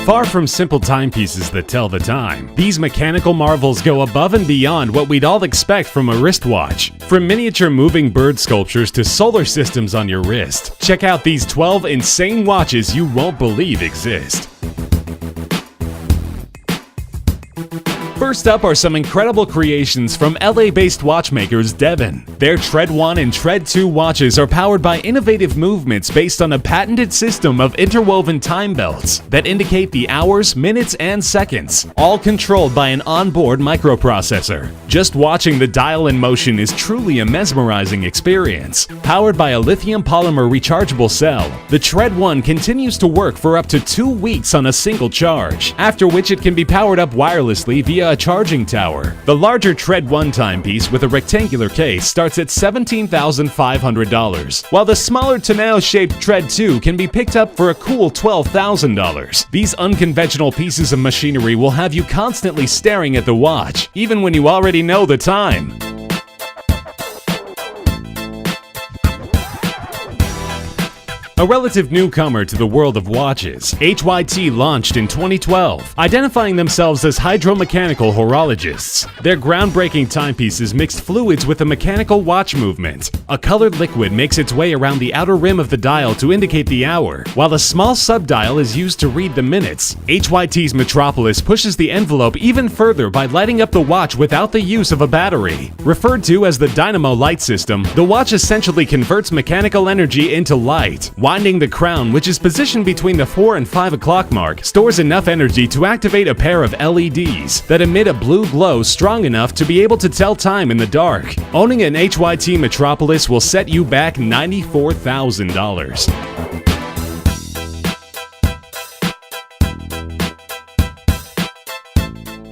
Far from simple timepieces that tell the time, these mechanical marvels go above and beyond what we'd all expect from a wristwatch. From miniature moving bird sculptures to solar systems on your wrist, check out these 12 insane watches you won't believe exist. First up are some incredible creations from LA-based watchmakers Devon. Their Tread 1 and Tread 2 watches are powered by innovative movements based on a patented system of interwoven time belts that indicate the hours, minutes, and seconds, all controlled by an onboard microprocessor. Just watching the dial in motion is truly a mesmerizing experience. Powered by a lithium polymer rechargeable cell, the Tread 1 continues to work for up to 2 weeks on a single charge, after which it can be powered up wirelessly via a charging tower. The larger Tread 1 timepiece with a rectangular case starts at $17,500, while the smaller tonneau-shaped Tread 2 can be picked up for a cool $12,000. These unconventional pieces of machinery will have you constantly staring at the watch, even when you already know the time. A relative newcomer to the world of watches, HYT launched in 2012, identifying themselves as hydromechanical horologists. Their groundbreaking timepieces mixed fluids with a mechanical watch movement. A colored liquid makes its way around the outer rim of the dial to indicate the hour, while a small subdial is used to read the minutes. HYT's Metropolis pushes the envelope even further by lighting up the watch without the use of a battery. Referred to as the dynamo light system, the watch essentially converts mechanical energy into light. Winding the crown, which is positioned between the 4 and 5 o'clock mark, stores enough energy to activate a pair of LEDs that emit a blue glow strong enough to be able to tell time in the dark. Owning an HYT Metropolis will set you back $94,000.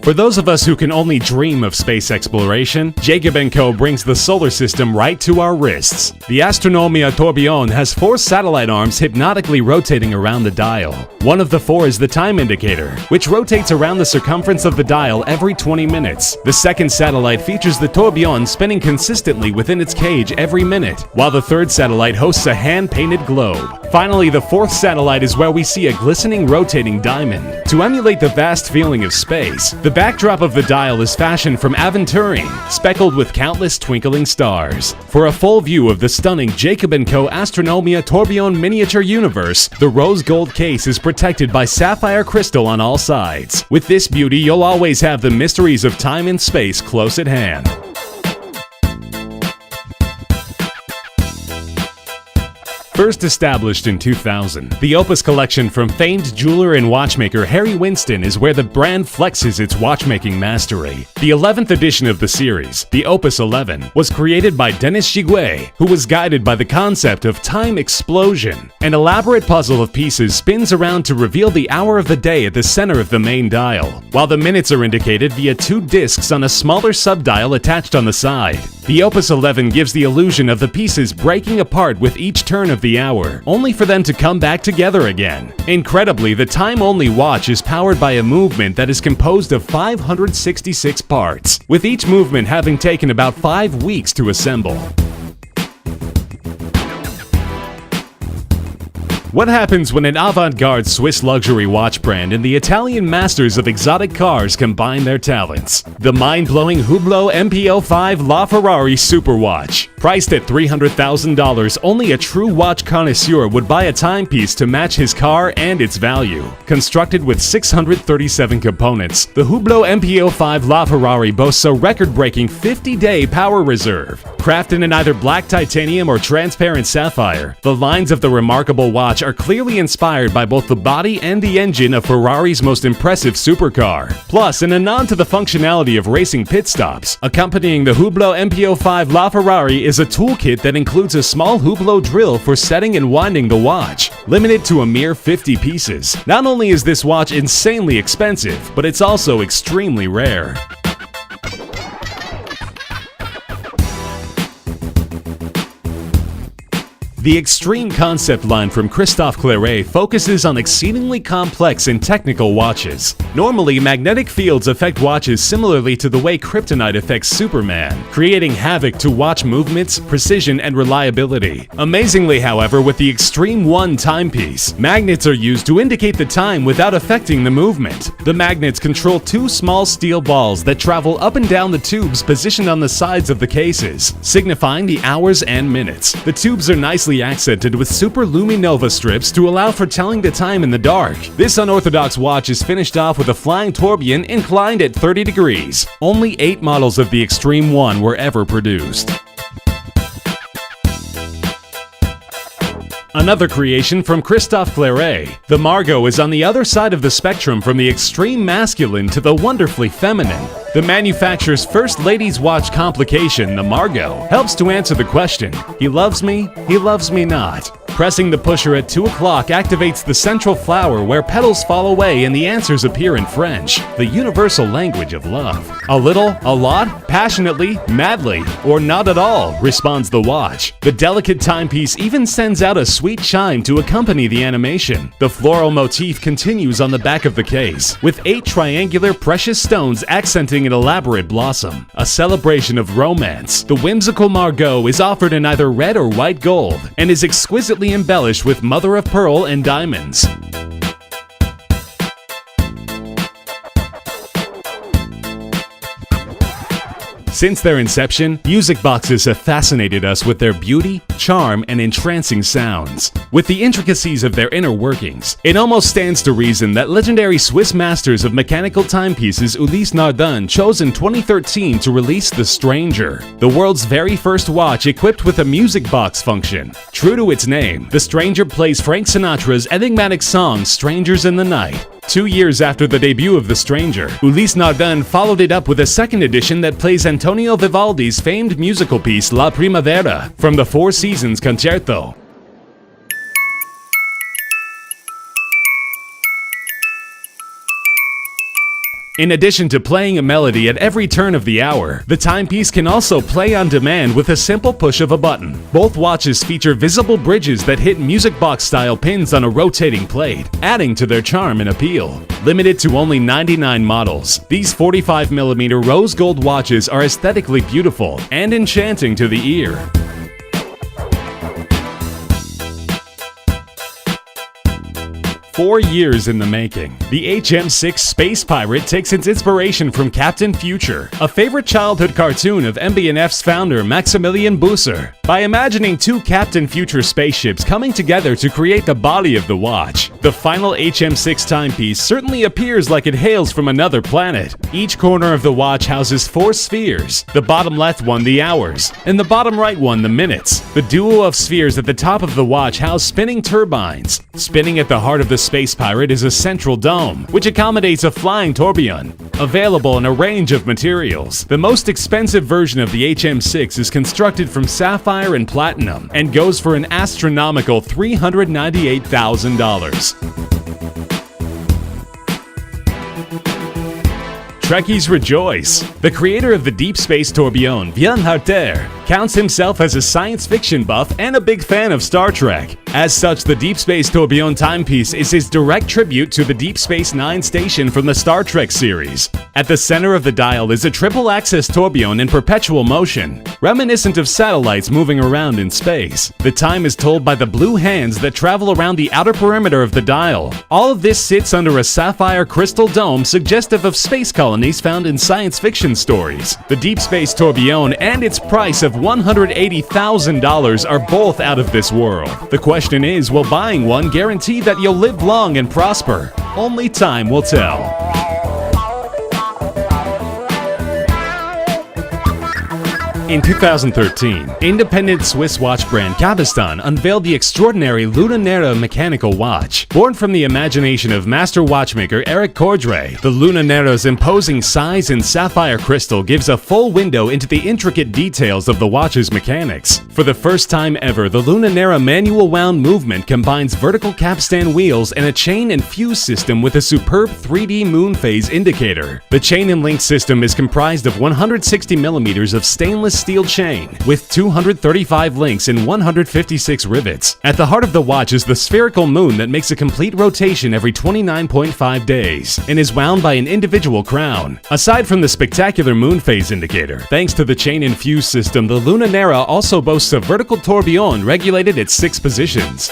For those of us who can only dream of space exploration, Jacob & Co. brings the solar system right to our wrists. The Astronomia Tourbillon has 4 satellite arms hypnotically rotating around the dial. One of the 4 is the time indicator, which rotates around the circumference of the dial every 20 minutes. The second satellite features the tourbillon spinning consistently within its cage every minute, while the third satellite hosts a hand-painted globe. Finally, the 4th satellite is where we see a glistening rotating diamond. To emulate the vast feeling of space, the backdrop of the dial is fashioned from aventurine, speckled with countless twinkling stars. For a full view of the stunning Jacob & Co. Astronomia Tourbillon miniature universe, the rose gold case is protected by sapphire crystal on all sides. With this beauty, you'll always have the mysteries of time and space close at hand. First established in 2000, the Opus collection from famed jeweler and watchmaker Harry Winston is where the brand flexes its watchmaking mastery. The 11th edition of the series, the Opus 11, was created by Denis Giguet, who was guided by the concept of time explosion. An elaborate puzzle of pieces spins around to reveal the hour of the day at the center of the main dial, while the minutes are indicated via 2 discs on a smaller subdial attached on the side. The Opus 11 gives the illusion of the pieces breaking apart with each turn of the hour, only for them to come back together again. Incredibly, the time-only watch is powered by a movement that is composed of 566 parts, with each movement having taken about 5 weeks to assemble. What happens when an avant-garde Swiss luxury watch brand and the Italian masters of exotic cars combine their talents? The mind-blowing Hublot MPO5 LaFerrari Superwatch. Priced at $300,000, only a true watch connoisseur would buy a timepiece to match his car and its value. Constructed with 637 components, the Hublot MPO5 LaFerrari boasts a record-breaking 50-day power reserve. Crafted in either black titanium or transparent sapphire, the lines of the remarkable watch are clearly inspired by both the body and the engine of Ferrari's most impressive supercar. Plus, in a nod to the functionality of racing pit stops, accompanying the Hublot MPO5 LaFerrari is a toolkit that includes a small Hublot drill for setting and winding the watch, limited to a mere 50 pieces. Not only is this watch insanely expensive, but it's also extremely rare. The Extreme concept line from Christophe Claret focuses on exceedingly complex and technical watches. Normally, magnetic fields affect watches similarly to the way kryptonite affects Superman, creating havoc to watch movements, precision, and reliability. Amazingly, however, with the Extreme 1 timepiece, magnets are used to indicate the time without affecting the movement. The magnets control two small steel balls that travel up and down the tubes positioned on the sides of the cases, signifying the hours and minutes. The tubes are nicely accented with super luminova strips to allow for telling the time in the dark. This unorthodox watch is finished off with a flying tourbillon inclined at 30 degrees. Only 8 models of the Extreme 1 were ever produced. Another creation from Christophe Claret, the Margot is on the other side of the spectrum from the extreme masculine to the wonderfully feminine. The manufacturer's first ladies' watch complication, the Margot, helps to answer the question, he loves me not. Pressing the pusher at 2 o'clock activates the central flower where petals fall away and the answers appear in French, the universal language of love. A little, a lot, passionately, madly, or not at all, responds the watch. The delicate timepiece even sends out a sweet chime to accompany the animation. The floral motif continues on the back of the case, with 8 triangular precious stones accenting an elaborate blossom, a celebration of romance. The whimsical Margot is offered in either red or white gold, and is exquisitely embellished with mother of pearl and diamonds. Since their inception, music boxes have fascinated us with their beauty, charm, and entrancing sounds. With the intricacies of their inner workings, it almost stands to reason that legendary Swiss masters of mechanical timepieces Ulysse Nardin chose in 2013 to release the Stranger, the world's very first watch equipped with a music box function. True to its name, the Stranger plays Frank Sinatra's enigmatic song Strangers in the Night. 2 years after the debut of The Stranger, Ulysse Nardin followed it up with a second edition that plays Antonio Vivaldi's famed musical piece La Primavera from the Four Seasons Concerto. In addition to playing a melody at every turn of the hour, the timepiece can also play on demand with a simple push of a button. Both watches feature visible bridges that hit music box-style pins on a rotating plate, adding to their charm and appeal. Limited to only 99 models, these 45mm rose gold watches are aesthetically beautiful and enchanting to the ear. "4 years in the making." The HM6 Space Pirate takes its inspiration from Captain Future, a favorite childhood cartoon of MB&F's founder Maximilian Busser. By imagining 2 Captain Future spaceships coming together to create the body of the watch, the final HM6 timepiece certainly appears like it hails from another planet. Each corner of the watch houses 4 spheres, the bottom left one the hours, and the bottom right one the minutes. The duo of spheres at the top of the watch house spinning turbines. Spinning at the heart of the Space Pirate is a central dome, which accommodates a flying tourbillon. Available in a range of materials, the most expensive version of the HM6 is constructed from sapphire and platinum and goes for an astronomical $398,000. Trekkies rejoice! The creator of the Deep Space Tourbillon, Björn Harter, counts himself as a science fiction buff and a big fan of Star Trek. As such, the Deep Space Tourbillon timepiece is his direct tribute to the Deep Space Nine station from the Star Trek series. At the center of the dial is a triple-axis tourbillon in perpetual motion, reminiscent of satellites moving around in space. The time is told by the blue hands that travel around the outer perimeter of the dial. All of this sits under a sapphire crystal dome suggestive of space colonies found in science fiction stories. The Deep Space Tourbillon and its price of $180,000 are both out of this world. The question is, will buying one guarantee that you'll live long and prosper? Only time will tell. In 2013, independent Swiss watch brand Cabestan unveiled the extraordinary Lunanera mechanical watch. Born from the imagination of master watchmaker Eric Cordray, the Lunanera's imposing size and sapphire crystal gives a full window into the intricate details of the watch's mechanics. For the first time ever, the Lunanera manual wound movement combines vertical capstan wheels and a chain and fuse system with a superb 3D moon phase indicator. The chain and link system is comprised of 160mm of stainless stainless steel chain with 235 links and 156 rivets. At the heart of the watch is the spherical moon that makes a complete rotation every 29.5 days and is wound by an individual crown. Aside from the spectacular moon phase indicator, thanks to the chain-infused system, the Lunanera also boasts a vertical tourbillon regulated at 6 positions.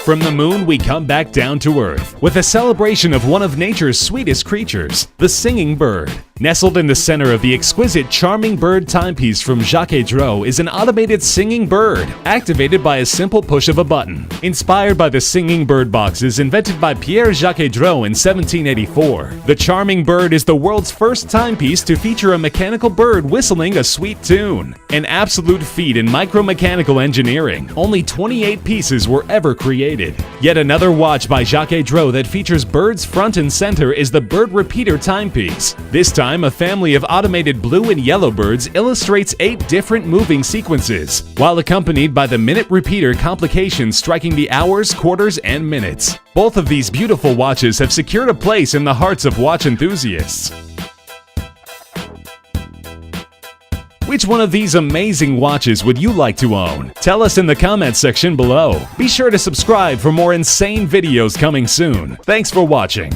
From the moon, we come back down to Earth with a celebration of one of nature's sweetest creatures, the singing bird. Nestled in the center of the exquisite Charming Bird timepiece from Jaquet-Droz is an automated singing bird, activated by a simple push of a button. Inspired by the singing bird boxes invented by Pierre Jaquet-Droz in 1784, the Charming Bird is the world's first timepiece to feature a mechanical bird whistling a sweet tune. An absolute feat in micromechanical engineering, only 28 pieces were ever created. Yet another watch by Jaquet-Droz that features birds front and center is the Bird Repeater timepiece. This time, a family of automated blue and yellow birds illustrates 8 different moving sequences, while accompanied by the minute repeater complication striking the hours, quarters, and minutes. Both of these beautiful watches have secured a place in the hearts of watch enthusiasts. Which one of these amazing watches would you like to own? Tell us in the comments section below. Be sure to subscribe for more insane videos coming soon. Thanks for watching.